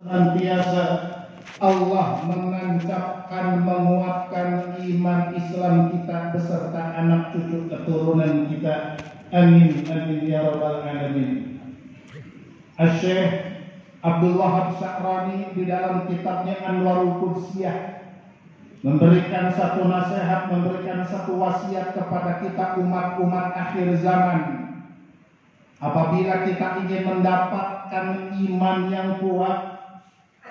Senantiasa Allah menancapkan, menguatkan iman Islam kita beserta anak cucu keturunan kita. Amin amin ya rabbal alamin. Asy-Syaikh Abdul Wahab Sya'rani di dalam kitabnya Anwarul Qudsiyah memberikan satu nasihat, memberikan satu wasiat kepada kita umat-umat akhir zaman. Apabila kita ingin mendapatkan iman yang kuat,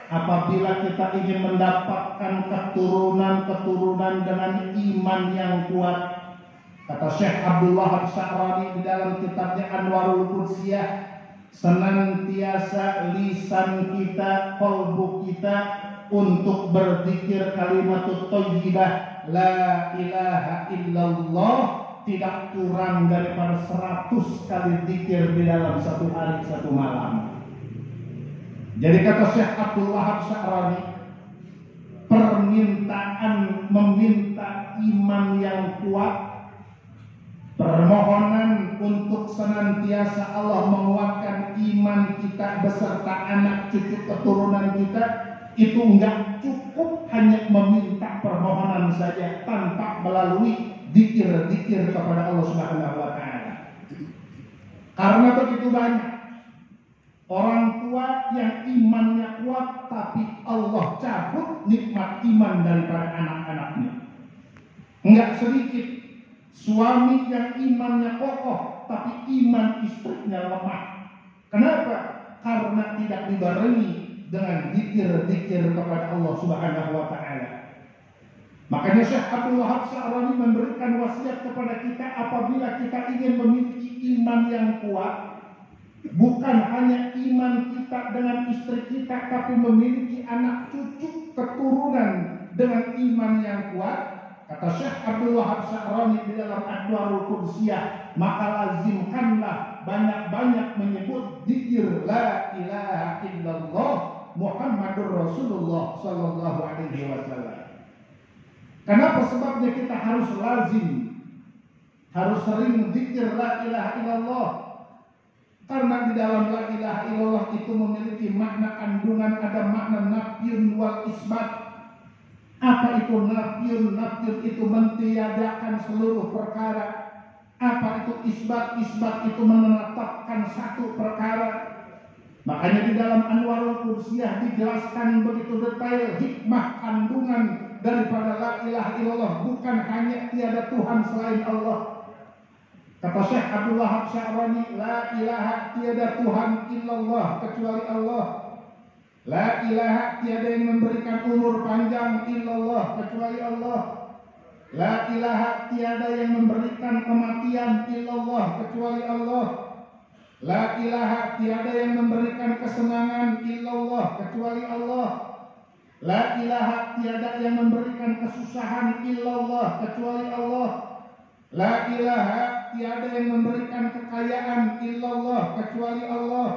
apabila kita ingin mendapatkan keturunan-keturunan dengan iman yang kuat, kata Syekh Abdul Wahab Sya'rani di dalam kitabnya Anwarul Qudsiyah, senantiasa lisan kita, qalbu kita untuk berzikir kalimatut thayyibah la ilaha illallah, tidak kurang daripada 100 kali zikir di dalam satu hari satu malam. Jadi kata Syekh Abdul Wahab Sya'rani, permintaan meminta iman yang kuat, permohonan untuk senantiasa Allah menguatkan iman kita beserta anak cucu keturunan kita, itu enggak cukup hanya meminta permohonan saja tanpa melalui zikir-zikir kepada Allah Subhanahu wa taala. Karena begitu banyak orang tua yang imannya kuat tapi Allah cabut nikmat iman daripada anak-anaknya. Enggak sedikit suami yang imannya kokoh tapi iman istrinya lemah. Kenapa? Karena tidak dibarengi dengan zikir-zikir kepada Allah Subhanahu wa taala. Makanya Syekh Abdul Wahab Sya'rani memberikan wasiat kepada kita, apabila kita ingin memiliki iman yang kuat, bukan hanya iman kita dengan istri kita, tapi memiliki anak cucu keturunan dengan iman yang kuat. Kata Syekh Abdul Wahab Sya'rani di dalam Anwarul Qudsiyah, maka lazimkanlah banyak-banyak menyebut zikir la ilaha illallah Muhammadur Rasulullah sallallahu alaihi wasallam. Kenapa? Sebabnya kita harus lazim, harus sering zikir la ilaha illallah. Karena di dalam la ilaha illallah itu memiliki makna kandungan, ada makna nafyun wal isbat. Apa itu nafyun? Nafyun itu mentiadakan seluruh perkara. Apa itu isbat? Isbat itu menetapkan satu perkara. Makanya di dalam Anwarul Qudsiyah dijelaskan begitu detail hikmah kandungan daripada la ilaha illallah, bukan hanya tiada Tuhan selain Allah. Kata Syekh Abdul Wahab Sya'rani, la ilaha tiada Tuhan illallah kecuali Allah. La ilaha tiada yang memberikan umur panjang illallah kecuali Allah. La ilaha tiada yang memberikan kematian illallah kecuali Allah. La ilaha tiada yang memberikan kesenangan illallah kecuali Allah. La ilaha tiada yang memberikan kesusahan illallah kecuali Allah. La ilaha tiada yang memberikan kekayaan illallah kecuali Allah.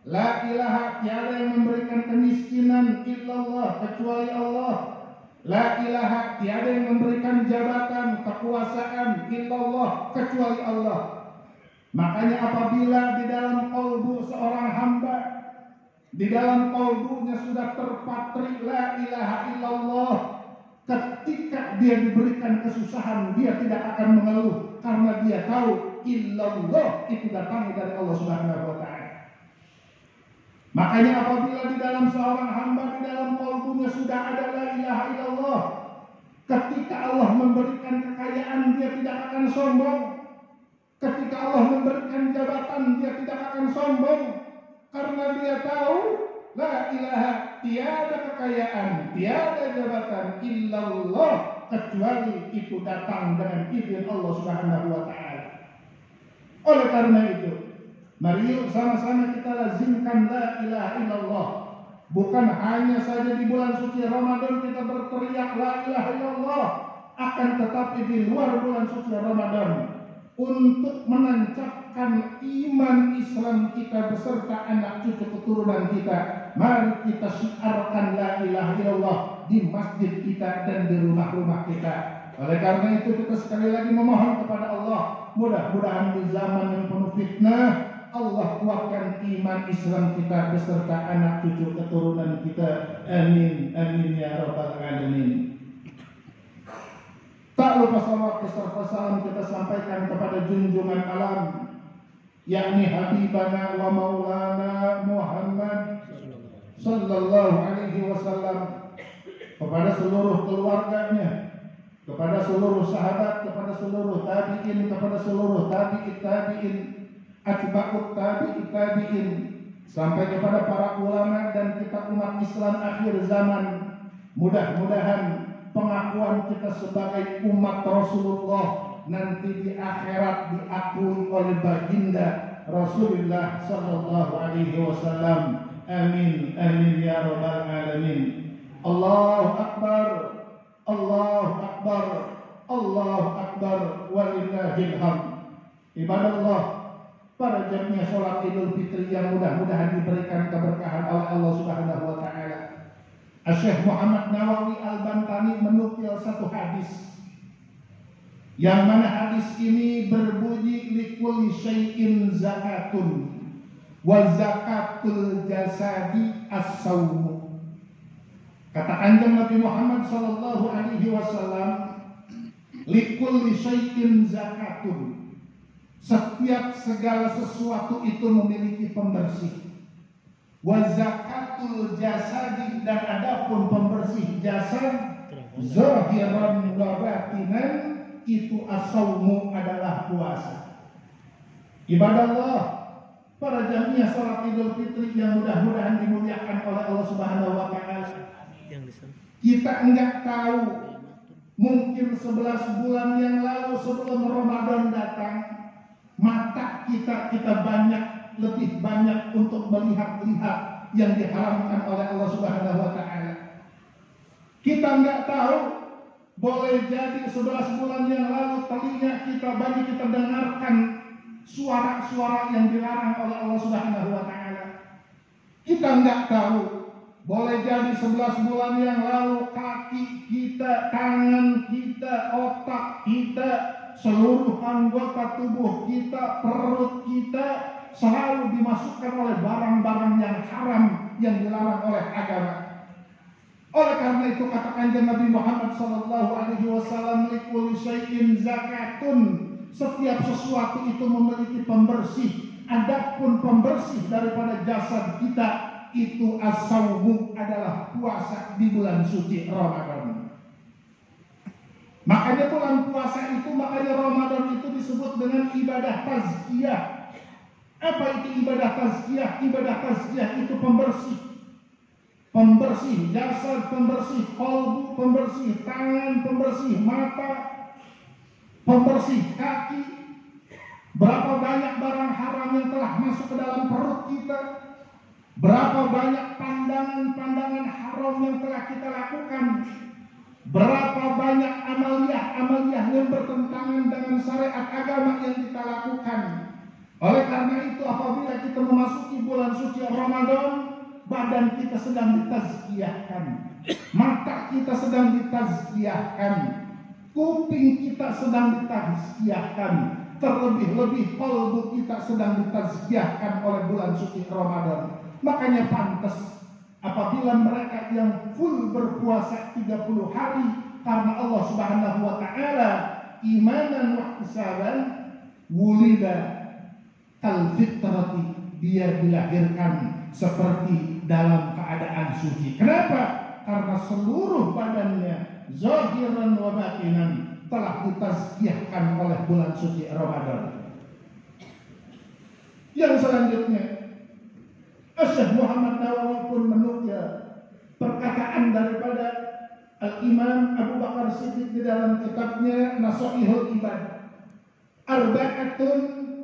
La ilaha tiada yang memberikan kemiskinan illallah kecuali Allah. La ilaha tiada yang memberikan jabatan, kekuasaan illallah kecuali Allah. Makanya apabila di dalam qalbu seorang hamba, di dalam qalbunya sudah terpatri la ilaha illallah, ketika dia diberikan kesusahan, dia tidak akan mengeluh, karena dia tahu illallah itu datang dari Allah Subhanahu wa taala. Makanya apabila di dalam seorang hamba, di dalam qalbunya sudah ada la ilaha illallah, ketika Allah memberikan kekayaan, dia tidak akan sombong. Ketika Allah memberikan jabatan, dia tidak akan sombong, karena dia tahu la ilaha tiada kekayaan, tiada jabatan illallah kecuali itu datang dengan izin Allah Subhanahu wa taala. Oleh karena itu, mari yuk sama-sama kita lazimkan la ilaha illallah. Bukan hanya saja di bulan suci Ramadan kita berteriak la ilaha illallah, akan tetapi di luar bulan suci Ramadan, untuk menancapkan iman Islam kita beserta anak cucu keturunan kita, mari kita syiarkan la ilaha illallah di masjid kita dan di rumah-rumah kita. Oleh karena itu kita sekali lagi memohon kepada Allah, mudah-mudahan di zaman yang penuh fitnah, Allah kuatkan iman Islam kita beserta anak cucu keturunan kita. Amin, amin ya rabbal alamin. Tak lupa salawat beserta salam kita sampaikan kepada junjungan alam, yakni Habibana wa Maulana Muhammad sallallahu alaihi wasallam, kepada seluruh keluarganya, kepada seluruh sahabat, kepada seluruh tabi'in, kepada seluruh tabi'in, atba'ut tabi'in, sampai kepada para ulama dan kita umat Islam akhir zaman. Mudah-mudahan pengakuan kita sebagai umat Rasulullah nanti di akhirat diakui oleh baginda Rasulullah sallallahu alaihi wasallam. Amin, amin ya rabbal alamin. Allahu akbar, Allahu akbar, Allahu akbar, walillahil hamd. Ibadallah, para jamiah salat Idul Fitri yang mudah-mudahan diberikan keberkahan oleh Allah Subhanahu wa taala. Syekh Muhammad Nawawi Al-Bantani menukil satu hadis, yang mana hadis ini berbunyi likulli syai'in zakatun wa zakatul jasadi as-sawm. Kata Kanjeng Nabi Muhammad sallallahu alaihi wasallam, likulli syai'in zakatun, setiap segala sesuatu itu memiliki pembersih. Wa zakatul jasadi, dan adapun pembersih jasad, zahiran wa batinan, itu as-sawmu, adalah puasa. Ibadallah, para jamiah salat Idul Fitri yang mudah-mudahan dimuliakan oleh Allah Subhanahu wa taala. Kita enggak tahu, mungkin 11 bulan yang lalu sebelum Ramadan datang, mata kita banyak, lebih banyak untuk melihat-lihat yang diharamkan oleh Allah Subhanahu wa taala. Kita enggak tahu, boleh jadi 11 bulan yang lalu telinga kita banyak kita dengarkan suara-suara yang dilarang oleh Allah Subhanahu wa taala. Kita enggak tahu, boleh jadi 11 bulan yang lalu kaki kita, tangan kita, otak kita, seluruh anggota tubuh kita, perut kita selalu dimasukkan oleh barang-barang yang haram yang dilarang oleh agama. Oleh karena itu kata Kanjeng Nabi Muhammad sallallahu alaihi wasallam, likulli syai'in zakatun, setiap sesuatu itu memiliki pembersih. Adapun pembersih daripada jasad kita itu as-sawmu, adalah puasa di bulan suci Ramadan. Makanya bulan puasa itu, makanya Ramadan itu disebut dengan ibadah tazkiyah. Apa itu ibadah tazkiyah? Ibadah tazkiyah itu pembersih. Pembersih jasad, pembersih qalbu, pembersih tangan, pembersih mata, pembersih kaki. Berapa banyak barang haram yang telah masuk ke dalam perut kita. Berapa banyak pandangan-pandangan haram yang telah kita lakukan. Berapa banyak amaliyah-amaliyah yang bertentangan dengan syariat agama yang kita lakukan. Oleh karena itu apabila kita memasuki bulan suci Ramadan, badan kita sedang ditazkiyahkan, mata kita sedang ditazkiyahkan, kuping kita sedang ditazkiyahkan, terlebih-lebih qalbu kita sedang ditazkiyahkan oleh bulan suci Ramadan. Makanya pantas apabila mereka yang full berpuasa 30 hari karena Allah Subhanahu wa taala, imanan wa ihtisaban, wulida kal fitrati, dia dilahirkan seperti dalam keadaan suci. Kenapa? Karena seluruh badannya zahiran wa batinan telah ditazkiyahkan oleh bulan suci Ramadan. Yang selanjutnya, Syekh Muhammad Nawawi pun menukil perkataan daripada Al-Imam Abu Bakar Siddiq di dalam kitabnya Nasaihul Ibad. Arba'atun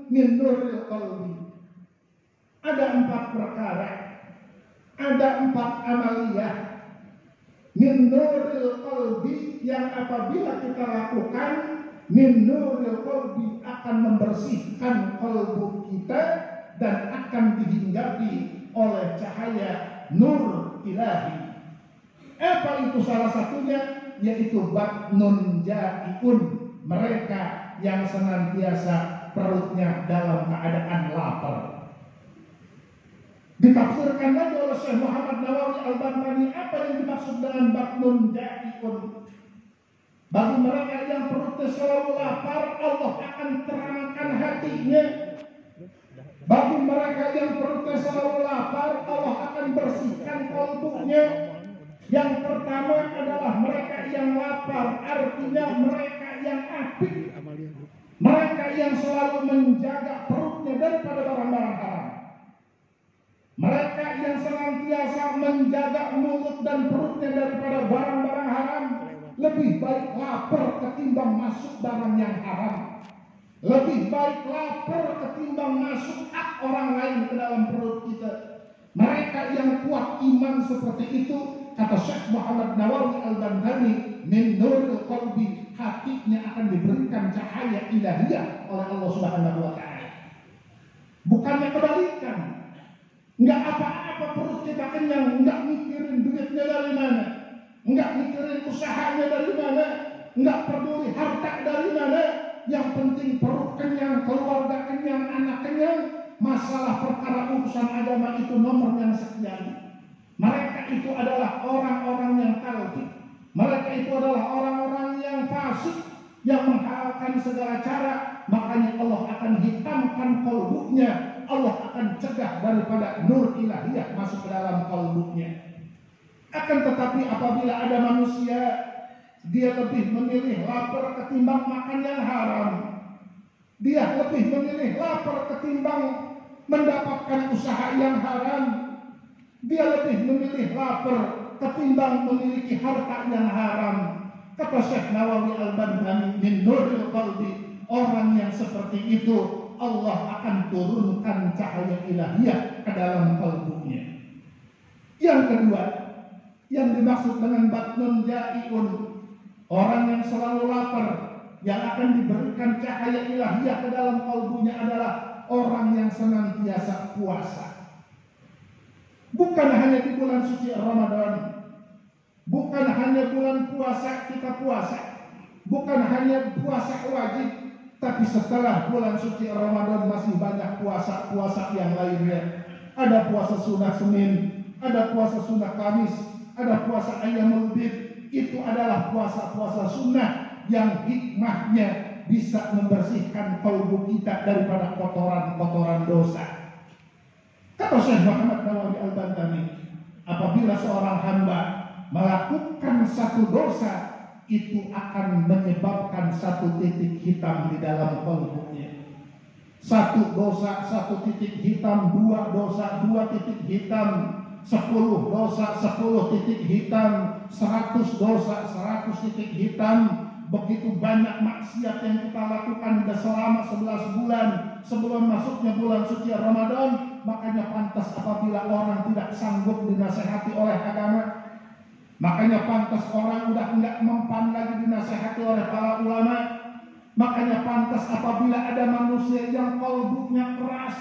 min nuril qalbi. Ada 4 perkara, ada 4 amaliyah min nuril qalbi yang apabila kita lakukan, min nuril qalbi akan membersihkan qalbu kita dan akan dihinggapi oleh cahaya nur ilahi. Apa itu salah satunya? Yaitu batnun jaiun, mereka yang senantiasa perutnya dalam keadaan lapar. Ditafsirkan lagi oleh Syekh Muhammad Nawawi Al-Bantani apa yang dimaksud dengan batnun ja'iun. Bagi mereka yang perutnya selalu lapar, Allah akan terangkan hatinya. Bagi mereka yang perutnya selalu lapar, Allah akan bersihkan kalbunya. Yang pertama adalah mereka yang lapar, artinya mereka yang apik, mereka yang selalu menjaga perutnya daripada barang-barang haram. Mereka yang senantiasa menjaga mulut dan perutnya daripada barang-barang haram. Lebih baik lapar ketimbang masuk barang yang haram. Lebih baik lapar ketimbang masuk hak orang lain ke dalam perut kita. Mereka yang kuat iman seperti itu, kata Syekh Muhammad Nawawi Al-Bantani, min nuril qalbi, hatinya akan diberikan cahaya ilahiyah oleh Allah Subhanahu wa taala. Bukannya kebalikan. Enggak apa-apa perut kita kenyang, enggak mikirin duitnya dari mana, enggak mikirin usahanya dari mana, enggak peduli harta dari mana. Yang penting perut kenyang, keluarga kenyang, anak kenyang. Masalah perkara urusan agama itu nomor yang sekian. Mereka itu adalah orang-orang yang kafir. Mereka itu adalah orang-orang yang fasik, yang menghalalkan segala cara. Makanya Allah akan hitamkan kalbunya. Allah akan cegah daripada nur ilahiyah masuk ke dalam kalbunya. Akan tetapi apabila ada manusia, dia lebih memilih lapar ketimbang makan yang haram. Dia lebih memilih lapar ketimbang mendapatkan usaha yang haram. Dia lebih memilih lapar ketimbang memiliki harta yang haram. Kata Syekh Nawawi Al-Bantani, min nuril qalbi, orang yang seperti itu Allah akan turunkan cahaya ilahiyah ke dalam kalbunya. Yang kedua, yang dimaksud dengan batnun ja'iun, orang yang selalu lapar, yang akan diberikan cahaya ilahiyah ke dalam kalbunya adalah orang yang senantiasa puasa. Bukan hanya di bulan suci Ramadan, bukan hanya bulan puasa kita puasa, bukan hanya puasa wajib, tapi setelah bulan suci Ramadan masih banyak puasa-puasa yang lainnya. Ada puasa sunnah Senin, ada puasa sunnah Kamis, ada puasa Ayyamul Bid. Itu adalah puasa-puasa sunnah yang hikmahnya bisa membersihkan kalbu kita daripada kotoran-kotoran dosa. Kata Syekh Muhammad Nawawi Al-Bantani, apabila seorang hamba melakukan satu dosa, itu akan menyebabkan satu titik hitam di dalam kalbunya. Satu dosa, satu titik hitam, dua dosa, dua titik hitam, 10 dosa, 10 titik hitam, 100 dosa, 100 titik hitam. Begitu banyak maksiat yang kita lakukan selama 11 bulan sebelum masuknya bulan suci Ramadan. Makanya pantas apabila orang tidak sanggup dinasehati oleh agama, makanya pantas orang udah enggak mempan lagi dinasehati oleh para ulama. Makanya pantas apabila ada manusia yang kalbunya keras.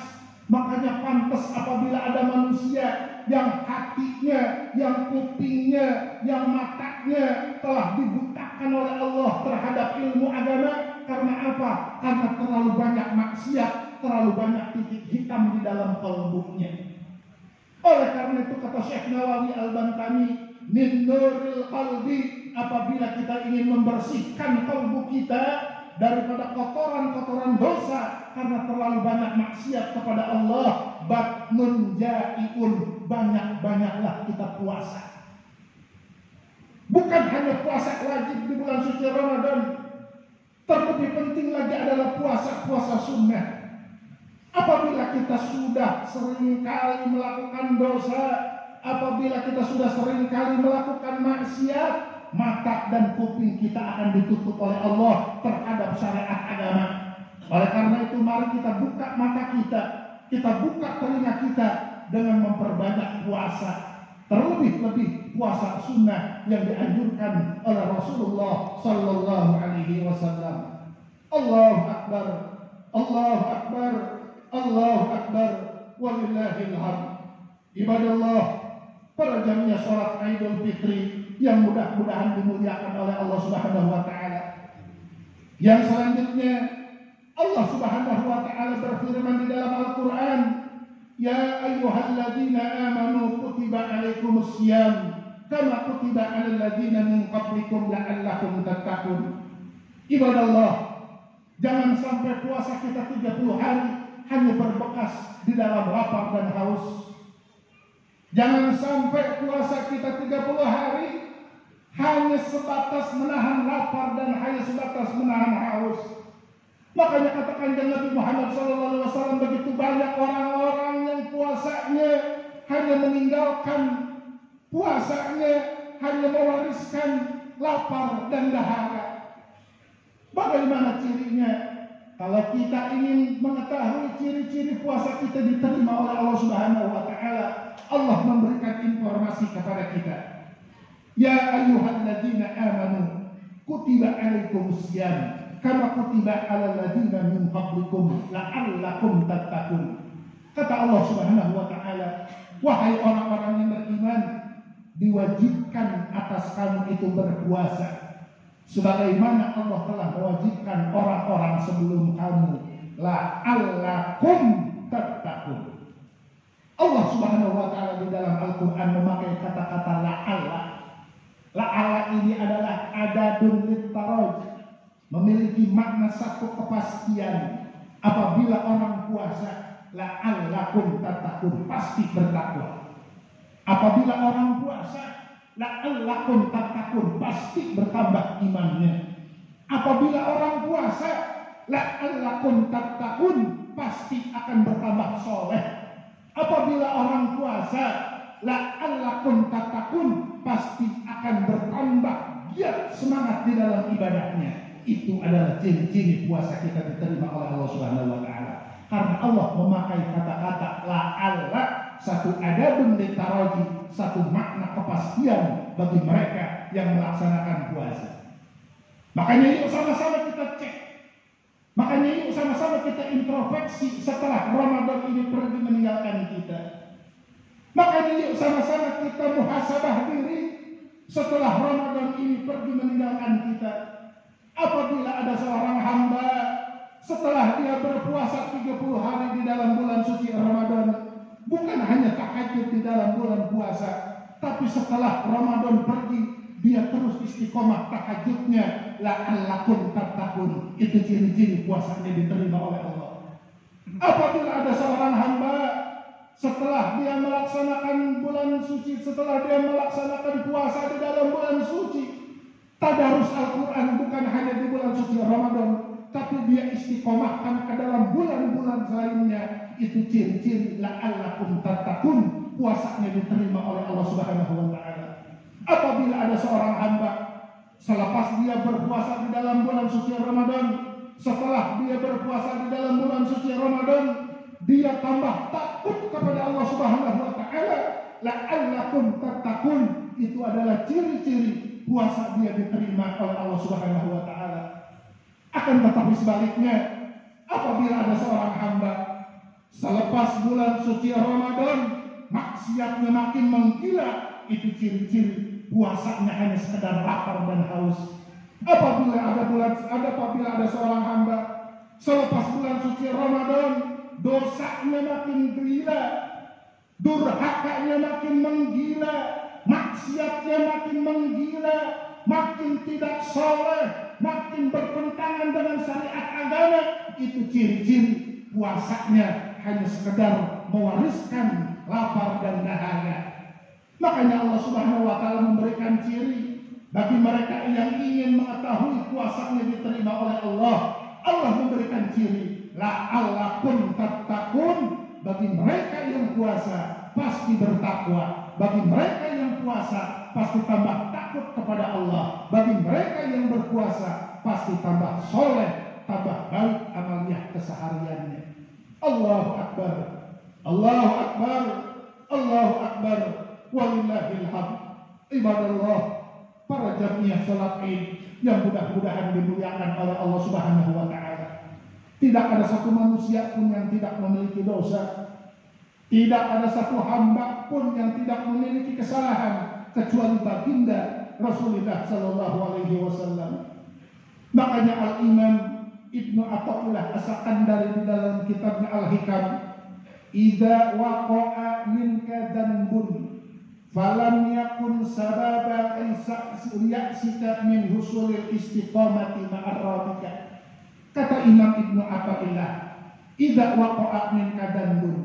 Makanya pantas apabila ada manusia yang hatinya, yang kupingnya, yang matanya telah dibutakan oleh Allah terhadap ilmu agama. Karena apa? Karena terlalu banyak maksiat, terlalu banyak titik hitam di dalam kalbunya. Oleh karena itu kata Syekh Nawawi Al-Bantani, min nuril qalbi, apabila kita ingin membersihkan kalbu kita daripada kotoran-kotoran dosa karena terlalu banyak maksiat kepada Allah, batnun ja'iun, banyak-banyaklah kita puasa. Bukan hanya puasa wajib di bulan suci Ramadan, terlebih penting lagi adalah puasa-puasa sunnah. Apabila kita sudah seringkali melakukan dosa, apabila kita sudah seringkali melakukan maksiat, mata dan kuping kita akan ditutup oleh Allah terhadap syariat agama. Oleh karena itu mari kita buka mata kita buka telinga kita dengan memperbanyak puasa. Terlebih-lebih puasa sunnah yang dianjurkan oleh Rasulullah Sallallahu Alaihi Wasallam. Allahu Akbar, Allahu Akbar, Allahu Akbar, walillahil hamd. Ibadallah, para jamiah salat Idul Fitri yang mudah-mudahan dimuliakan oleh Allah Subhanahu wa taala. Yang selanjutnya Allah Subhanahu wa taala berfirman di dalam Al-Qur'an, Ya ayyuhalladzina amanu kutiba alaikumus syiyam kama kutiba alal ladzina min qablikum la'allakum tattaqun. Ibadallah, jangan sampai puasa kita 30 hari hanya berbekas di dalam lapar dan haus. Jangan sampai puasa kita 30 hari hanya sebatas menahan lapar dan hanya sebatas menahan haus. Makanya katakan Nabi Muhammad SAW, begitu banyak orang-orang yang puasanya hanya meninggalkan puasanya, hanya mewariskan lapar dan dahaga. Bagaimana cirinya? Kalau kita ingin mengetahui ciri-ciri puasa kita diterima oleh Allah Subhanahu wa taala, Allah memberikan informasi kepada kita. Ya ayyuhalladzina amanu kutiba alaikumus syiyam kama kutiba alal ladzina min qablikum la'allakum tattaqun. Kata Allah Subhanahu wa taala, wahai orang-orang yang beriman, diwajibkan atas kamu itu berpuasa sebagaimana Allah telah mewajibkan orang-orang sebelum kamu, la'allakum tattaqun. Allah Subhanahu wa taala di dalam Al-Qur'an memakai kata-kata la'alla. La'alla ini adalah adadun litaraj, memiliki makna satu kepastian. Apabila orang puasa, la'allakum tattaqun, pasti bertakwa. Apabila orang puasa, la'allakum tattaqun, pasti bertambah imannya. Apabila orang puasa, la'allakum tattaqun, pasti akan bertambah soleh. Apabila orang puasa, la'allakum tattaqun, pasti akan bertambah giat semangat di dalam ibadahnya. Itu adalah ciri-ciri puasa kita diterima oleh Allah Subhanahu wa taala. Karena Allah memakai kata-kata la'alla, satu adabun litaraji, satu makna kepastian bagi mereka yang melaksanakan puasa. Makanya yuk sama-sama kita cek. Makanya yuk sama-sama kita introspeksi setelah Ramadan ini pergi meninggalkan kita. Makanya yuk sama-sama kita muhasabah diri setelah Ramadan ini pergi meninggalkan kita. Apabila ada seorang hamba setelah dia berpuasa 30 hari di dalam bulan suci Ramadan, bukan hanya tahajud di dalam bulan puasa, tapi setelah Ramadan pergi dia terus istiqomah tahajudnya, la'allakum tattaqun. Itu ciri-ciri puasanya diterima oleh Allah. Apabila ada seorang hamba setelah dia melaksanakan bulan suci, setelah dia melaksanakan puasa di dalam bulan suci, tadarus Al-Quran bukan hanya di bulan suci Ramadan, tapi dia istiqomahkan ke dalam bulan-bulan lainnya, itu ciri-ciri la'allakum tattaqun, puasanya diterima oleh Allah Subhanahu wa taala. Apabila ada seorang hamba selepas dia berpuasa di dalam bulan suci Ramadan, setelah dia berpuasa di dalam bulan suci Ramadan, dia tambah takut kepada Allah Subhanahu wa taala, la'allakum tattaqun, itu adalah ciri-ciri puasa dia diterima oleh Allah Subhanahu wa taala. Akan tetapi sebaliknya, apabila ada seorang hamba selepas bulan suci Ramadan maksiatnya makin menggila, itu ciri-ciri puasanya hanya sekedar lapar dan haus. Apabila ada seorang hamba selepas bulan suci Ramadan dosanya makin gila, durhakanya makin menggila, maksiatnya makin menggila, makin tidak soleh, makin bertentangan dengan syariat agama, itu ciri-ciri puasanya hanya sekedar mewariskan lapar dan dahaga. Makanya Allah Subhanahu wa taala memberikan ciri bagi mereka yang ingin mengetahui puasanya diterima oleh Allah. Allah memberikan ciri la'allakum tattaqun, bagi mereka yang puasa pasti bertakwa. Bagi mereka yang puasa pasti tambah takut kepada Allah. Bagi mereka yang berpuasa pasti tambah soleh, tambah baik amalnya kesehariannya. Allahu Akbar, Allahu Akbar, Allahu Akbar, walillahil hamd. Ibadallah, para jamiah salat Id yang mudah-mudahan dimuliakan oleh Allah Subhanahu wa taala. Tidak ada satu manusia pun yang tidak memiliki dosa. Tidak ada satu hamba pun yang tidak memiliki kesalahan kecuali baginda Rasulullah sallallahu alaihi wasallam. Makanya Al-Imam Ibnu Athaillah As-Sakandari di dalam kitabnya Al-Hikam idza waqa'a minka dhanbun falam yakun sababa ya'sika min husulil istiqamati ma'ar rabbika. Kata Imam Ibnu Athaillah, idza waqa'a minka dhanbun,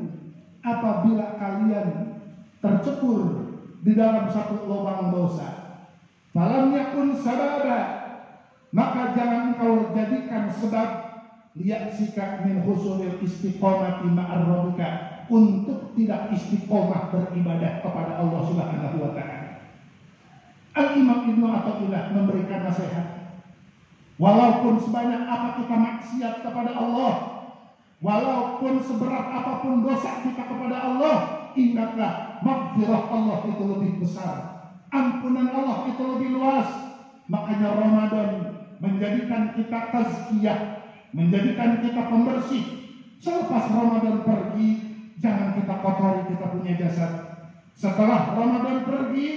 apabila kalian tercebur di dalam satu lubang dosa, falam yakun sababa, maka jangan engkau jadikan sebab liyaksika min husulil istiqomati ma'ar rabbika, untuk tidak istiqomah beribadah kepada Allah Subhanahu wa taala. Al-Imam Ibnu Athaillah memberikan nasihat. Walaupun sebanyak apa kita maksiat kepada Allah, walaupun seberat apapun dosa kita kepada Allah, ingatlah maghfirah Allah itu lebih besar, ampunan Allah itu lebih luas. Makanya Ramadan menjadikan kita tazkiyah, menjadikan kita pembersih. Selepas Ramadan pergi, jangan kita kotori kita punya jasad. Setelah Ramadan pergi,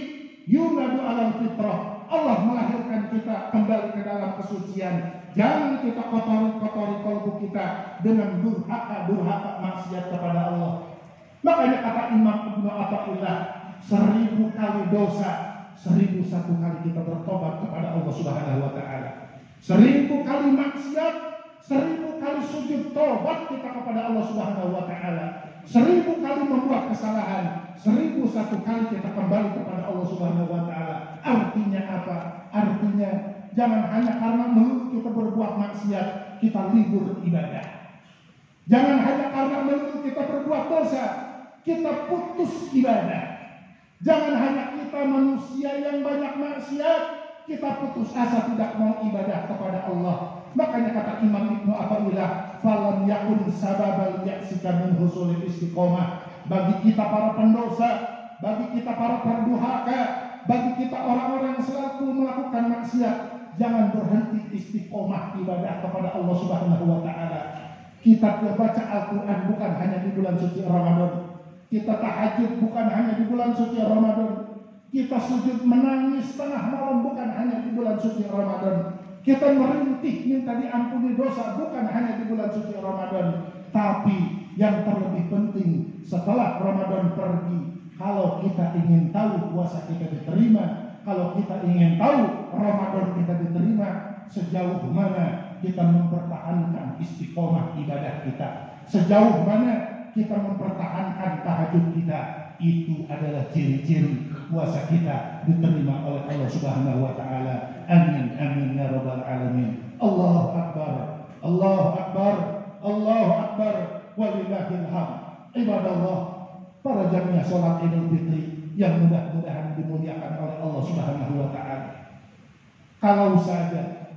yunadu alal fitrah, Allah melahirkan kita kembali ke dalam kesucian. Jangan kita kotori kalbu kita dengan durhaka maksiat kepada Allah. Makanya kata Imam Ibnu Athaillah, 1000 kali dosa, 1001 kali kita bertobat kepada Allah Subhanahu wa taala. 1000 kali maksiat, 1000 kali sujud tobat kita kepada Allah Subhanahu wa taala. 1000 kali membuat kesalahan, 1001 kali kita kembali kepada Allah Subhanahu wa taala. Artinya apa? Artinya jangan hanya karena melulu kita berbuat maksiat kita libur ibadah. Jangan hanya karena melulu kita berbuat dosa kita putus ibadah. Jangan hanya kita manusia yang banyak maksiat kita putus asa tidak mau ibadah kepada Allah. Makanya kata Imam Ibnu Athaillah, falam yakun sababal ya'sika min husulil istiqomah. Bagi kita para pendosa, bagi kita para perduhaka, bagi kita orang-orang yang selalu melakukan maksiat, jangan berhenti istiqomah ibadah kepada Allah Subhanahu wa taala. Kita baca Al-Qur'an bukan hanya di bulan suci Ramadan. Kita tahajud bukan hanya di bulan suci Ramadan. Kita sujud menangis tengah malam bukan hanya di bulan suci Ramadan. Kita merintih minta diampuni dosa bukan hanya di bulan suci Ramadan. Tapi yang terlebih penting setelah Ramadan pergi, kalau kita ingin tahu puasa kita diterima, kalau kita ingin tahu Ramadan kita diterima, sejauh mana kita mempertahankan istiqomah ibadah kita, sejauh mana kita mempertahankan tahajud kita, itu adalah ciri-ciri puasa kita diterima oleh Allah Subhanahu wa taala. Amin amin ya rabbal alamin. Allahu akbar. Allahu akbar. Allahu akbar. Walillahil hamd. Ibadallah, para jamaah salat Idul Fitri yang mudah-mudahan dimuliakan oleh Allah Subhanahu wa taala. Kalau saja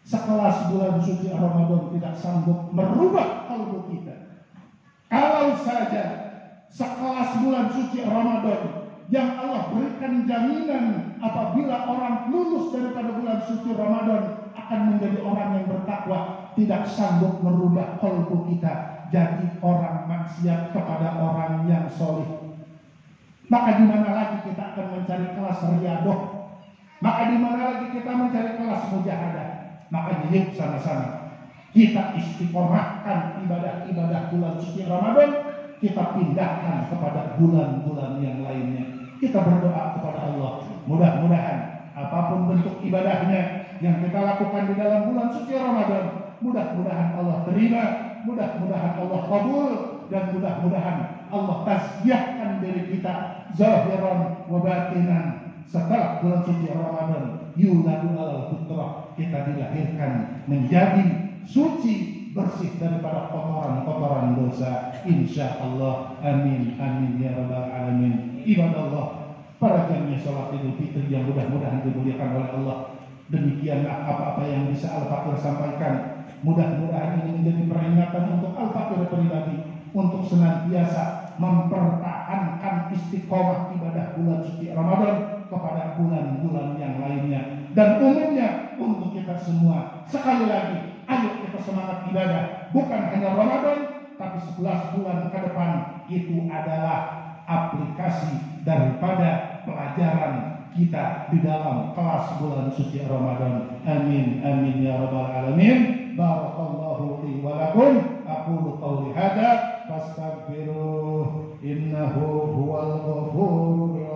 sekelas bulan suci Ramadan tidak sanggup merubah kalbu kita, kalau saja sekelas bulan suci Ramadan yang Allah berikan jaminan apabila orang lulus daripada bulan suci Ramadan akan menjadi orang yang bertakwa, tidak sanggup merubah kalbu kita jadi orang maksiat kepada orang yang soleh, maka di mana lagi kita akan mencari kelas riyadah? Maka di mana lagi kita mencari kelas mujahadah? Maka yuk sama-sama kita istiqomahkan ibadah-ibadah bulan suci Ramadan, kita pindahkan kepada bulan-bulan yang lainnya. Kita berdoa kepada Allah, mudah-mudahan apapun bentuk ibadahnya yang kita lakukan di dalam bulan suci Ramadan, mudah-mudahan Allah terima, mudah-mudahan Allah kabul, dan mudah-mudahan Allah tazkiyahkan diri kita zahiran wa batinan. Setelah bulan suci Ramadan, yuladu alal fitrah, kita dilahirkan menjadi suci, bersih daripada kotoran-kotoran dosa, insya Allah. Amin amin ya rabbal alamin. Ibadallah, para jamaah salat Idul Fitri yang mudah-mudahan dimuliakan oleh Allah, demikianlah apa-apa yang bisa Al-Fakir sampaikan. Mudah-mudahan ini menjadi peringatan untuk Al-Fakir pribadi untuk senantiasa mempertahankan istiqomah ibadah bulan suci Ramadan kepada bulan-bulan yang lainnya, dan umumnya untuk kita semua. Sekali lagi, ayo kita semangat ibadah, bukan hanya Ramadan, tapi 11 bulan ke depan itu adalah aplikasi daripada pelajaran kita di dalam kelas bulan suci Ramadan. Amin amin ya rabbal alamin. Barakallahu li wa lakum. Aqulu qawli hadza fastaghfiruh innahu huwal ghafurur